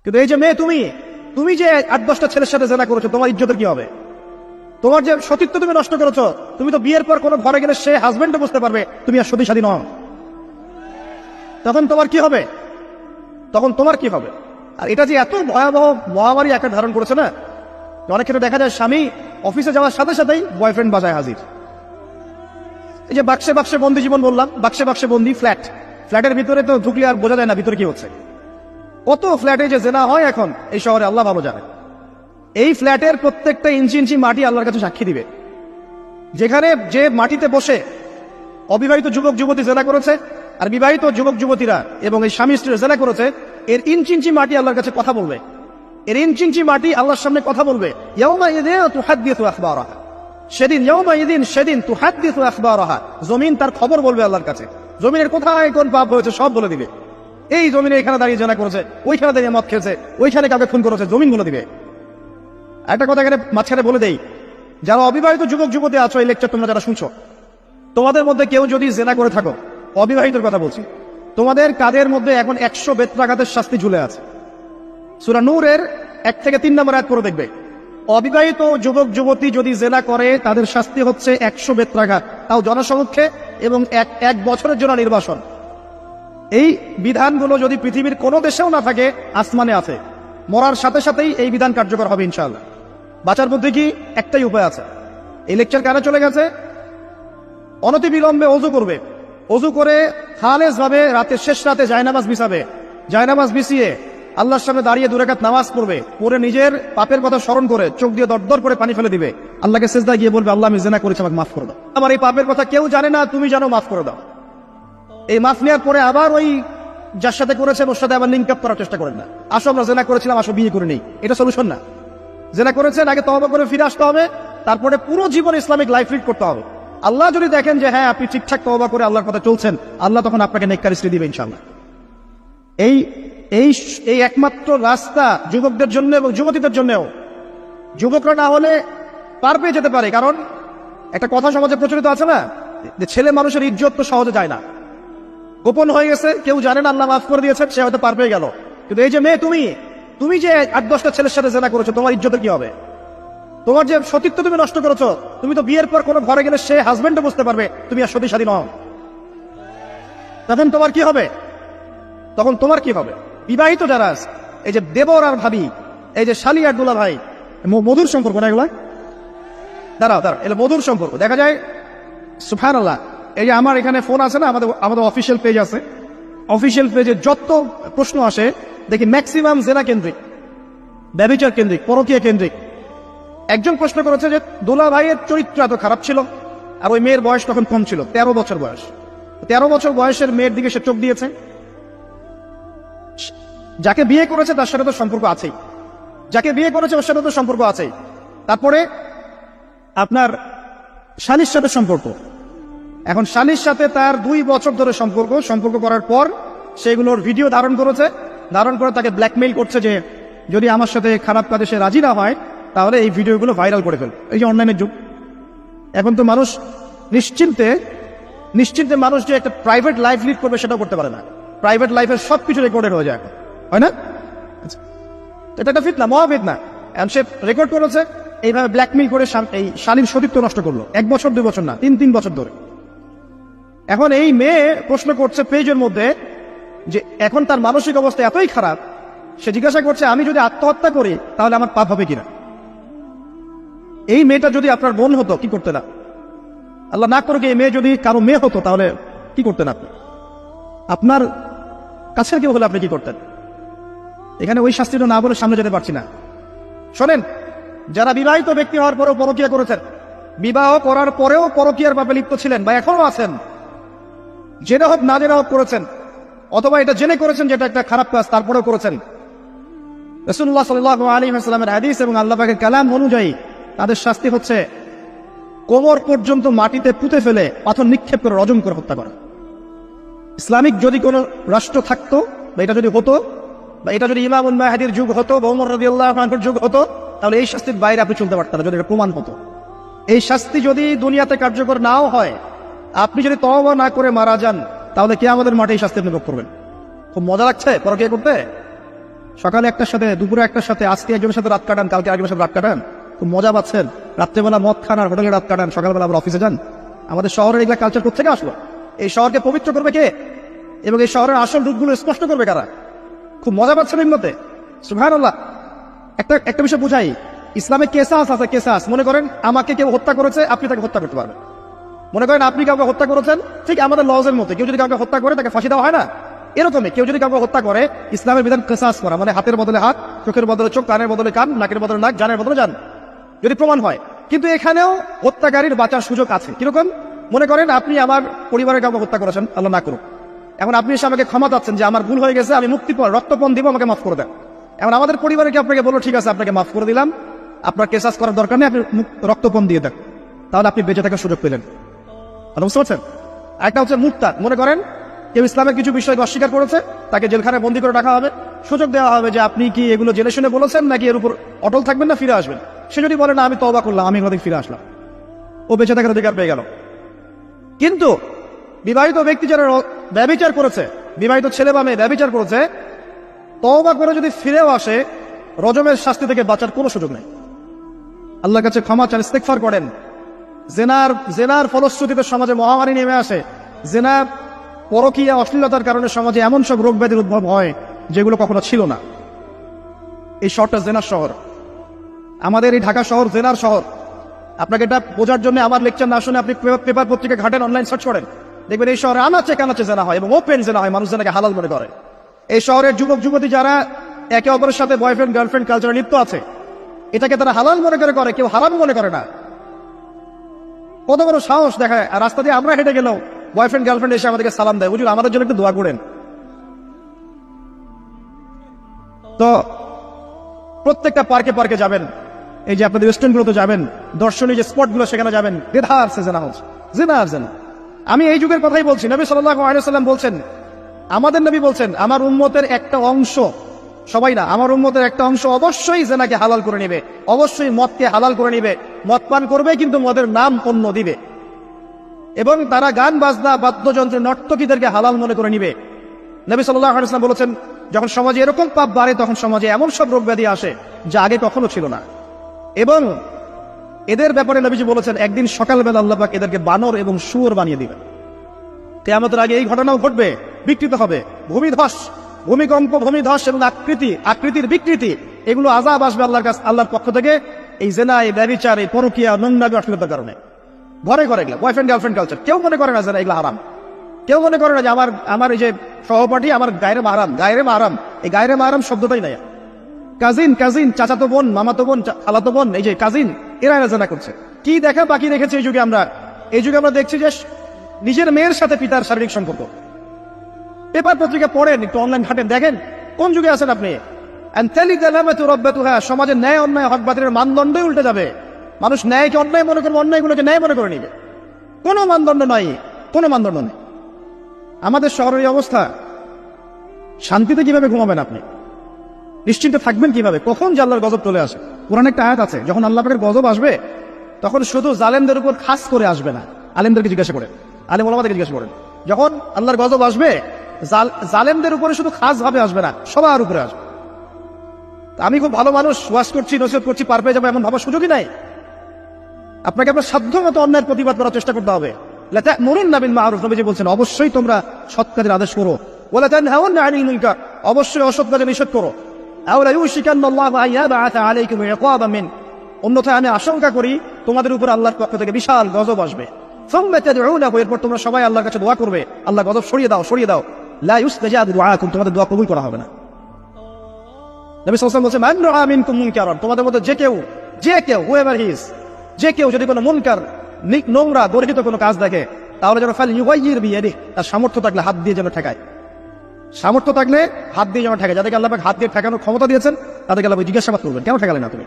কিন্তু এই যে মেয়ে, তুমি যে 8-10টা ছেলের সাথে জেনা করেছো, তোমার ইজ্জতের কি হবে? তোমার যে সতীত্ব তুমি নষ্ট করেছো। তুমি তো বিয়ের পর কোনো ঘরে গেলে সে হাজবেন্ডও বুঝতে পারবে তুমি আর সতী সাদী নও। তখন তোমার কি হবে? আর এটা যে এত ভয়াবহ মহামারী আকার ধারণ করেছে না, অনেক ক্ষেত্রে দেখা যায় স্বামী অফিসে যাওয়ার সাথে সাথেই বয়ফ্রেন্ড বাজায় হাজির। এই যে বাক্সে বাক্সে বন্দি জীবন বললাম, বাক্সে বাক্সে বন্দি ফ্ল্যাটের ভিতরে তো ঢুকলে আর বোঝা যায় না ভিতরে কি হচ্ছে। কত ফ্ল্যাটে যে জেনা হয় এখন এই শহরে, আল্লাহ ভালো জানে। এই ফ্ল্যাটের প্রত্যেকটা ইঞ্চি ইঞ্চি মাটি আল্লাহর কাছে সাক্ষী দিবে। যেখানে যে মাটিতে বসে অবিবাহিত যুবক যুবতী জেনা করেছে আর বিবাহিত যুবক যুবতীরা এবং এই স্বামী স্ত্রী জেনা করেছে, এর ইঞ্চি ইঞ্চি মাটি আল্লাহর কাছে কথা বলবে। এর ইঞ্চি ইঞ্চি মাটি আল্লাহর সামনে কথা বলবে। সেদিন তুহাদ্দিসু আখবারাহা, জমিন তার খবর বলবে আল্লাহর কাছে। জমিনের কোথায় কোন পাপ হয়েছে সব বলে দিবে। এই জমিনে এখানে দাঁড়িয়ে জেনা করেছে, ওইখানে দাঁড়িয়ে মদ খেয়েছে, ওইখানে কাউকে খুন করেছে, জমিন বলে দিবে। একটা কথা এখানে মাঝখানে বলে দেই, যারা অবিবাহিত যুবক যুবতী আছো, এই লেকচার তোমরা যারা শুনছো, তোমাদের মধ্যে কেউ যদি জেনা করে থাকো, অবিবাহিতের কথা বলছি, তোমাদের কাদের মধ্যে এখন 100 বেত্রাঘাতের শাস্তি ঝুলে আছে। সূরা নূরের 1 থেকে 3 নম্বর আয়াত পড়ে দেখবে, অবিবাহিত যুবক যুবতী যদি জেনা করে তাদের শাস্তি হচ্ছে 100 বেত্রাঘাত, তাও জনসমক্ষে, এবং এক বছরের জন্য নির্বাসন। এই বিধানগুলো যদি পৃথিবীর কোনো দেশেও না থাকে, আসমানে আছে। মরার সাথে সাথেই এই বিধান কার্যকর হবে ইনশাআল্লাহ। বাঁচার মধ্যে কি একটাই উপায় আছে। এই লেকচার কেন চলে গেছে? অনতিবিলম্বে ওযু করবে, ওযু করে খালেস ভাবে রাতে শেষ রাতে জায়নামাজ বিছাবে, জায়নামাজ বিছিয়ে আল্লাহর সামনে দাঁড়িয়ে 2 রাকাত নামাজ পড়বে, পড়ে নিজের পাপের কথা স্মরণ করে চোখ দিয়ে দরদর করে পানি ফেলে দিবে, আল্লাহকে সিজদায় গিয়ে বলবে, আল্লাহ আমি জিনা করেছি, আমাকে মাফ করে দাও। আমার এই পাপের কথা কেউ জানে না, তুমি জানো, মাফ করে দাও। এই মাফ নেওয়ার পরে আবার ওই যার সাথে করেছেন ওর সাথে আবার লিঙ্ক আপ করার চেষ্টা করেন না। আসো আমরা জেনা করেছিলাম, আসো বিয়ে করে নেই, এটা সলিউশন না। জেনা করেছেন, আগে তওবা করে ফিরে আসতে হবে, তারপরে পুরো জীবন ইসলামিক লাইফ লিড করতে হবে। আল্লাহ যদি দেখেন যে হ্যাঁ আপনি ঠিকঠাক তওবা করে আল্লাহর কথা চলছেন, আল্লাহ তখন আপনাকে নেককার স্ত্রী দিবে ইনশাআল্লাহ। এই একমাত্র রাস্তা যুবকদের জন্য এবং যুবতীদের জন্যও। যুবকরা না হলে পার পেয়ে যেতে পারে, কারণ একটা কথা সমাজে প্রচলিত আছে না, যে ছেলে মানুষের ইজ্জত তো সহজে যায় না, গোপন হয়ে গেছে, কেউ জানে না, আল্লাহ মাফ করে দিয়েছেন, সে হয়তো পার পেয়ে গেল। কিন্তু এই যে মেয়ে, তুমি যে 8-10টা ছেলের সাথে জেনা করেছো, তোমার ইজ্জতের কি হবে? তোমার যে সতীত্ব তুমি নষ্ট করেছো। তুমি তো বিয়ের পর কোনো ঘরে গেলে সে হাজবেন্ডও বুঝতে পারবে তুমি আর সতী সাদী নও। তখন তোমার কি হবে? বিবাহিত যারা আছে, এই যে দেবর আর ভাবি, এই যে শালি আর দুলা ভাই, মধুর সম্পর্ক না এগুলা? দাঁড়াও, এগুলো মধুর সম্পর্ক। দেখা যায় সুবহানাল্লাহ, এই যে আমার এখানে ফোন আছে না, আমাদের অফিসিয়াল পেজ আছে, অফিসিয়াল পেজে যত প্রশ্ন আসে দেখি ম্যাক্সিমাম জেনা কেন্দ্রিক, ব্যভিচার কেন্দ্রিক, পরকীয়া কেন্দ্রিক। একজন প্রশ্ন করেছে যে দুলা ভাইয়ের চরিত্র এত খারাপ ছিল, আর ওই মেয়ের বয়স তখন কম ছিল, 13 বছর বয়স। 13 বছর বয়সের মেয়ের দিকে সে চোখ দিয়েছে। যাকে বিয়ে করেছে তার সাথে তো সম্পর্ক আছেই, যাকে বিয়ে করেছে ওর সাথে তো সম্পর্ক আছেই। তারপরে আপনার শালীর সাথে সম্পর্ক। এখন শালীর সাথে তার 2 বছর ধরে সম্পর্ক করার পর সেগুলোর ভিডিও ধারণ করে তাকে ব্ল্যাকমেইল করছে যে যদি আমার সাথে খারাপ কাজে সে রাজি না হয় তাহলে এই ভিডিওগুলো ভাইরাল করে ফেল। এই যে অনলাইনের যুগ, এখন তো মানুষ নিশ্চিন্তে মানুষ যে একটা প্রাইভেট লাইফ লিড করবে সেটাও করতে পারে না। প্রাইভেট লাইফের সবকিছু রেকর্ডেড হয়ে যায় এখন, হয় না? এটা একটা ফিতনা, মহাফিতনা। এখন সে রেকর্ড করেছে, এইভাবে ব্ল্যাকমেইল করে এই শালীর সতীত্ব নষ্ট করলো 1 বছর 2 বছর না, 3 বছর ধরে। এখন এই মেয়ে প্রশ্ন করছে পেজের মধ্যে যে এখন তার মানসিক অবস্থা এতই খারাপ, সে জিজ্ঞাসা করছে আমি যদি আত্মহত্যা করি তাহলে আমার পাপ হবে কিনা। এই মেয়েটা যদি আপনার বোন হতো কি করতেন? আল্লাহ না করুক এই মেয়ে যদি কারো মেয়ে হতো তাহলে কি করতেন আপনি? আপনার কাছের কেউ হলে আপনি কি করতেন? এখানে ওই শাস্তিটা না বলে সামনে যেতে পারছি না। শোনেন, যারা বিবাহিত ব্যক্তি হওয়ার পরেও পরকীয়া করেছেন, বিবাহ করার পরেও পরকীয়ার পাপে লিপ্ত ছিলেন বা এখনো আছেন, জেনে হোক না জেনে হোক করেছেন, অথবা এটা জেনে করেছেন যেটা একটা খারাপ কাজ তারপরেও করেছেন, রাসূলুল্লাহ সাল্লাল্লাহু আলাইহি ওয়াসাল্লামের হাদিস এবং আল্লাহ পাকের কালাম অনুযায়ী তাদের শাস্তি হচ্ছে কোমর পর্যন্ত মাটিতে পুঁতে ফেলে পাথর নিক্ষেপ করে রজম করে হত্যা করা। ইসলামিক যদি কোনো রাষ্ট্র থাকতো বা এটা যদি হতো, বা এটা যদি ইমাম মাহদীর যুগ হতো বা ওমর রাদিয়াল্লাহু আনহুর যুগ হতো, তাহলে এই শাস্তির বাইরে আপনি চলতে পারতেন না, যদি এটা প্রমাণ হতো। এই শাস্তি যদি দুনিয়াতে কার্যকর নাও হয়, আপনি যদি তওবা না করে মারা যান, তাহলে কিয়ামতের মাঠে এই শাস্তি আপনি ভোগ করবেন। খুব মজা লাগছে পরকীয়া করতে? সকালে একটার সাথে, দুপুরে একটার সাথে, আজকে একজনের সাথে রাত কাটান, কালকে আরেকজনের সাথে রাত কাটান, খুব মজা পাচ্ছেন। রাত্রেবেলা মদ খান আর হোটেলে রাত কাটান, সকালবেলা আবার অফিসে যান। আমাদের শহরের এগুলা কালচার কোথেকে আসলো? এই শহরকে পবিত্র করবে কে এবং এই শহরের আসল রূপগুলো স্পষ্ট করবে কারা? খুব মজা পাচ্ছেন এর মধ্যে। সুবহানাল্লাহ। একটা বিষয় বুঝাই, ইসলামে কেসাস আছে, কেসাস। মনে করেন আমাকে কেউ হত্যা করেছে, আপনি তাকে হত্যা করতে পারবেন। মনে করেন আপনি কাউকে হত্যা করেছেন, ঠিক আমাদের লজের মতো, কেউ যদি কাউকে হত্যা করে তাকে ফাঁসি দেওয়া হয় না, এরকমই কেউ যদি কাউকে হত্যা করে, ইসলামের বিধান কেসাস করা, মানে হাতের বদলে হাত, চোখের বদলে চোখ, কানের বদলে কান, নাকের বদলে নাক, জানের বদলে জান, যদি প্রমাণ হয়। কিন্তু এখানেও হত্যাকারীর বাঁচার সুযোগ আছে। কিরকম? মনে করেন আপনি আমার পরিবারের কাউকে হত্যা করেছেন, আল্লাহ না করুক। এখন আপনি এসে আমাকে ক্ষমা চাচ্ছেন যে আমার ভুল হয়ে গেছে, আমি মুক্তিপণ রক্তপণ দিব, আমাকে মাফ করে দেন। এখন আমাদের পরিবারে কি আপনাকে বললো ঠিক আছে আপনাকে মাফ করে দিলাম, আপনার কেসাস করার দরকার নেই, আপনি রক্তপণ দিয়ে দেন, তাহলে আপনি বেঁচে থাকার সুযোগ পেলেন। বুঝতে পারছেন? একটা হচ্ছে মুরতাদ। মনে করেন কেউ ইসলামের কিছু বিষয় অস্বীকার করেছে, তাকে জেলখানায় বন্দী করে রাখা হবে, সুযোগ দেওয়া হবে যে আপনি কি এগুলো জেনে শুনে বলেছেন নাকি এর উপর অটল থাকবেন না ফিরে আসবেন। সে যদি বলে না আমি তওবা করলাম, আমি এগুলো থেকে ফিরে আসলাম, ও বেঁচে থাকার অধিকার পেয়ে গেল। কিন্তু বিবাহিত ব্যক্তি যারা ব্যভিচার করেছে, বিবাহিত ছেলে বা মেয়ে ব্যভিচার করেছে, তওবা করে যদি ফিরেও আসে, রজমের শাস্তি থেকে বাঁচার কোনো সুযোগ নেই। আল্লাহর কাছে ক্ষমা চান, ইস্তেগফার করেন। জেনার ফলশ্রুতিতে সমাজে মহামারী নেমে আসে। জেনা, পরকীয়া, অশ্লীলতার কারণে সমাজে এমন সব রোগ ব্যাধির উদ্ভব হয় যেগুলো কখনো ছিল না। এই শহরটা জেনার শহর, আমাদের এই ঢাকা শহর জেনার শহর। আপনাকে এটা বোঝার জন্য আমার লেকচার না শুনে আপনি পেপার পত্রিকা ঘাটেন, অনলাইন সার্চ করেন, দেখবেন এই শহরে আনাচে কানাচে জেনা হয় এবং ওপেন জেনা হয়, মানুষ জেনাকে হালাল মনে করে। এই শহরের যুবক যুবতী যারা একে অপরের সাথে বয়ফ্রেন্ড গার্লফ্রেন্ড কালচারে লিপ্ত আছে, এটাকে তারা হালাল মনে করে, কেউ হারাম মনে করে না। কত বড় সাহস দেখায়। আর রাস্তা দিয়ে আমরা হেঁটে গেলেও বয়ফ্রেন্ড গার্লফ্রেন্ড এসে আমাদেরকে সালাম দেয়, বুঝুন আমাদের জন্য একটু দোয়া করেন। তো প্রত্যেকটা পার্কে পার্কে যাবেন, এই যে আপনাদের রেস্টুরেন্টগুলোতে যাবেন, দর্শনীয় যে স্পটগুলো সেখানে যাবেন, দেধার সে জেনা হচ্ছে, জেনা আর জেনা। আমি এই যুগের কথাই বলছি। নবী সাল্লাল্লাহু আলাইহি ওয়াসাল্লাম বলছেন, আমাদের নবী বলছেন, আমার উম্মতের একটা অংশ, সবাই না, আমার উম্মতের একটা অংশ অবশ্যই জেনাকে হালাল করে নিবে, অবশ্যই মদকে হালাল করে নিবে, মদ পান করবে কিন্তু মদের নাম পণ্য দিবে, এবং তারা গান বাজনা বাদ্যযন্ত্র নর্তকীদেরকে হালাল মনে করে নিবে। নবী সাল্লাল্লাহু আলাইহি ওয়াসাল্লাম বলেছেন, যখন সমাজে এরকম পাপ বাড়ে তখন সমাজে এমন সব রোগ ব্যাধি আসে যা আগে কখনো ছিল না। এবং এদের ব্যাপারে নবীজি বলেছেন, একদিন সকালবেলা আল্লাহ পাক এদেরকে বানর এবং শুয়োর বানিয়ে দিবেন। কিয়ামতের আগে এই ঘটনাও ঘটবে, বিকৃত হবে, ভূমিধস, ভূমিকম্প, ভূমিধস এবং আকৃতির বিকৃতি, এগুলো আযাব আসবে আল্লাহর পক্ষ থেকে। এই জেনা, এই ব্যভিচার, এই পরকীয়া, নোংরামি, অশ্লীলতার কারণে ঘরে ঘরে এগুলো বয়ফ্রেন্ড গার্লফ্রেন্ড কালচার। কেউ মনে করে না যে এগুলো হারাম, কেউ মনে করে না যে আমার এই যে সহপাঠী আমার গায়রে মাহারাম, এই গায়রে মাহারাম শব্দটাই নাই। কাজিন, চাচাতো বোন, মামাতো বোন, খালাতো বোন, এই যে কাজিন, এরা জেনা করছে। কি দেখা বাকি রেখেছে এই যুগে আমরা দেখছি যে নিজের মেয়ের সাথে পিতার শারীরিক সম্পর্ক। পেপার পত্রিকা পড়েন, একটু অনলাইন ঘাটেন, দেখেন কোন যুগে আছেন আপনি। সমাজের ন্যায় অন্যায় হক বাতিলের মানদণ্ডই উল্টে যাবে। মানুষ ন্যায়কে অন্যায় মনে করবে, অন্যায়গুলোকে ন্যায় মনে করে নিবে। কোনো মানদণ্ড নেই। আমাদের শহরের এই অবস্থা, শান্তিতে কিভাবে ঘুমাবেন আপনি? নিশ্চিন্তে থাকবেন কিভাবে? কখন যে আল্লাহর গজব চলে আসে। কোরআনে একটা আয়াত আছে, যখন আল্লাহ পাকের গজব আসবে তখন শুধু জালেমদের উপর খাস করে আসবে না। আলেমদেরকে জিজ্ঞাসা করেন, আলেম ওলামাদেরকে জিজ্ঞাসা করেন, যখন আল্লাহর গজব আসবে জালেমদের উপরে শুধু খাস ভাবে আসবে না, সবার উপরে আসবে। আমি খুব ভালো মানুষ, ওয়াজ করছি, নসিহত করছি, পার পেয়ে যাবো এমন ভাবার সুযোগই নাই। আপনাকে আপনার সাধ্য মতো অন্যায়ের প্রতিবাদ করার চেষ্টা করতে হবে। লা তা'মুরুন্না বিল মা'রুফ, নবীজি বলছেন অবশ্যই তোমরা সৎ কাজের আদেশ করো। ওয়া লা তানহাউন্না আনিল মুনকার, অবশ্যই অসৎ কাজে নিষেধ করো। আও লা ইউশিকান্নাল্লাহু আন ইয়াবআথা আলাইকুম ইকাবাম মিন, অন্যথায় আমি আশঙ্কা করি তোমাদের উপর আল্লাহর পক্ষ থেকে বিশাল গজব আসবে। সুম্মা তাদউনাহু, এরপর তোমরা সবাই আল্লাহর কাছে দোয়া করবে, আল্লাহ গজব সরিয়ে দাও। লা ইউস্তাজাবু দুআকুম, তোমাদের দোয়া কবুল করা হবে না। নবী সাল্লাল্লাহু আলাইহি ওয়াসাল্লাম বলেছেন, মান রাআ মিনকুম মুনকারান, তোমাদের মধ্যে যে কেউ হুয়েভার হি ইজ, যে কেউ যদি কোনো মুনকার, নোংরা, গর্হিত কোনো কাজ দেখে, তাহলে যেন ফাল ইউগাইয়ির বিয়াদিহি, তার সামর্থ্য থাকলে হাত দিয়ে যেন ঠেকায়। সামর্থ্য থাকলে হাত দিয়ে যেন ঠেকায়। যাদেরকে আল্লাহ পাক হাত দিয়ে ঠেকানোর ক্ষমতা দিয়েছেন তাদেরকে আল্লাহ জিজ্ঞাসাবাদ করবেন, কেন ঠেকালে না তুমি?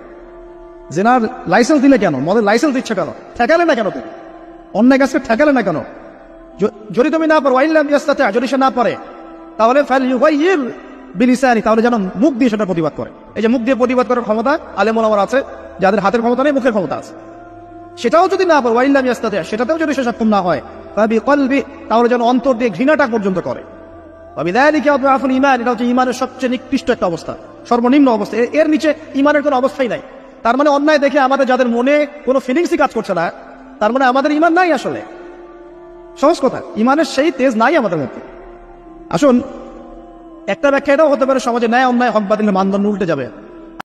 জেনার লাইসেন্স দিলে কেন? মদের লাইসেন্স দিচ্ছে কেন? ঠেকালে না কেন তুমি? অন্যায় কাজকে ঠেকালে না কেন? যদি তুমি না পারো, ওয়াইল্লাম ইয়াস্তাতি, যদি সে না পারে, তাহলে ফাল ইউগাইয়ির বিলিসানি, তাহলে যেন মুখ দিয়ে সেটা প্রতিবাদ করে। এই যে মুখ দিয়ে প্রতিবাদ করার ক্ষমতা আলেম ওলামার আছে, যাদের হাতের ক্ষমতা নেই, মুখের ক্ষমতা আছে। সেটাও যদি না পারে, ওয়াইল্লাম ইয়াস্তাতি, সেটাতেও যদি সে সক্ষম না হয়, ফাবিকলবি, তাহলে যেন অন্তর দিয়ে ঘৃণাটা পর্যন্ত করে। বিযালিকা আযআফুল ঈমান, এটা হচ্ছে ঈমানের সবচেয়ে নিকৃষ্ট একটা অবস্থা, সর্বনিম্ন অবস্থা, এর নিচে ইমানের কোনো অবস্থাই নাই। তার মানে অন্যায় দেখে আমাদের যাদের মনে কোনো ফিলিংসই কাজ করছে না, তার মানে আমাদের ইমান নাই। আসলে সহজ কথা, ইমানের সেই তেজ নাই আমাদের মধ্যে। আসুন, একটা ব্যাখ্যা এটাও হতে পারে সমাজে ন্যায় অন্যায় হক বাতিলের মানদণ্ড উল্টে যাবে।